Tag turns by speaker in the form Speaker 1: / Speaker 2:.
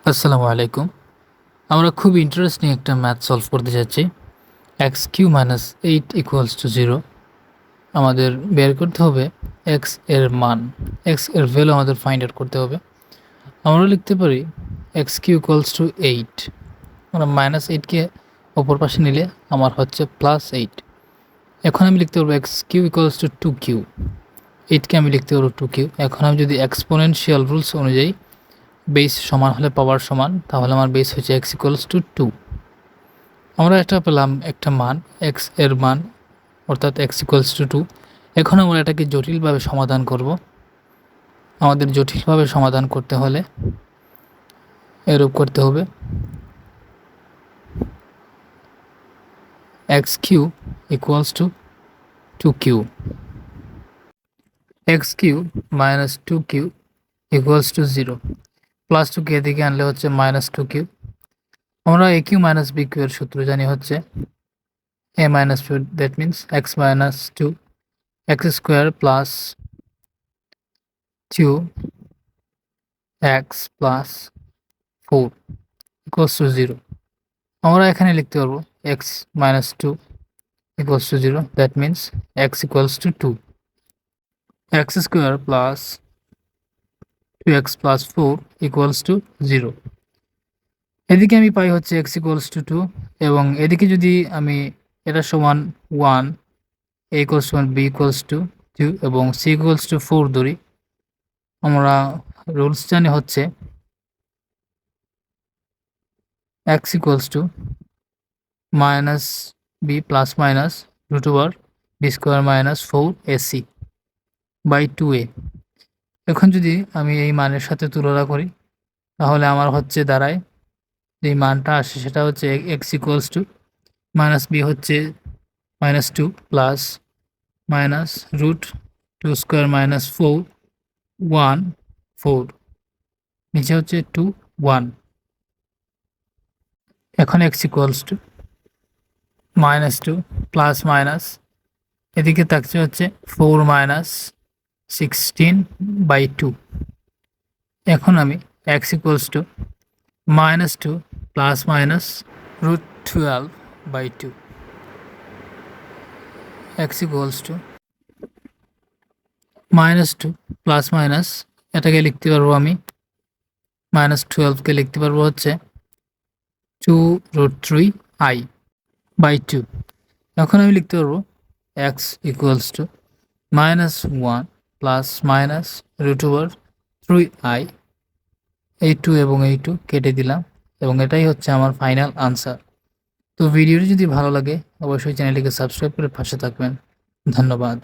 Speaker 1: আসসালামু আলাইকুম। আমরা খুব ইন্টারেস্টিং একটা ম্যাথ সলভ করতে যাচ্ছি। X q minus 8 equals to 0। আমাদের বের করতে হবে এক্স এর মান, এক্স এর ভ্যালু আমাদের ফাইন্ড আউট করতে হবে। আমরা লিখতে পারি এক্স কিউ ইকুয়ালস টু 8। আমরা -8কে অপর পাশে নিলে আমার হচ্ছে +8। এখন আমি লিখতে পারবো x q equals to 2q। 8কে আমি লিখতে পারবো 2q। এখন আমি যদি এক্সপোনেনশিয়াল রুলস অনুযায়ী বেস সমান হলে পাওয়ার সমান, তাহলে আমার বেস হচ্ছে এক্স ইকুয়ালস টু 2। আমরা এটা পেলাম একটা মান, এক্স এর মান, অর্থাৎ এক্স ইকুয়ালস টু 2। এখন আমরা এটাকে জটিলভাবে সমাধান করব। আমাদের জটিলভাবে সমাধান করতে হলে এরূপ করতে হবে, x q equals to 2q। X q minus 2q equals to 0। +2কে এদিকে আনলে হচ্ছে -2q। আমরা a q minus b q এর সূত্র জানি হচ্ছে a minus 2, that means x minus 2, x square plus 2x plus 4 equals to 0। আমরা এখানে লিখতে পারবো x minus 2 equals to 0, that means x equals to 2। x square plus 2x plus 4 equals to 0। এদিকে আমি পাই হচ্ছে x equals to 2, এবং এদিকে যদি আমি এটা সমান 1, a equals to 1, b equals to 2 এবং c equals to 4 ধরি, আমরা রুলস জানি হচ্ছে x equals to minus b plus minus root over b square minus 4ac by 2a। এখন যদি আমি এই মানের সাথে তুলনা করি, তাহলে আমার হচ্ছে দাঁড়ায় যে মানটা আসে সেটা হচ্ছে x equals to minus b হচ্ছে -2 plus minus root 2 square minus 4 1 4, নিচে হচ্ছে 2 1। এখন x equals to -2 plus minus এদিকে থাকছে হচ্ছে 4 মাইনাস 16/2। এখন আমি x equals to -2 plus minus √12/2, x equals to -2 plus minus এটাকে লিখতে পারবো আমি -12কে লিখতে পারবো হচ্ছে 2√3i/2। এখন আমি লিখতে পারবো x equals to -1 plus minus √3i। এই 2 এবং এই 2 কেটে দিলাম, এবং এটাই হচ্ছে আমার ফাইনাল আনসার। তো ভিডিওটি যদি ভালো লাগে অবশ্যই চ্যানেলটিকে সাবস্ক্রাইব করে পাশে থাকবেন। ধন্যবাদ।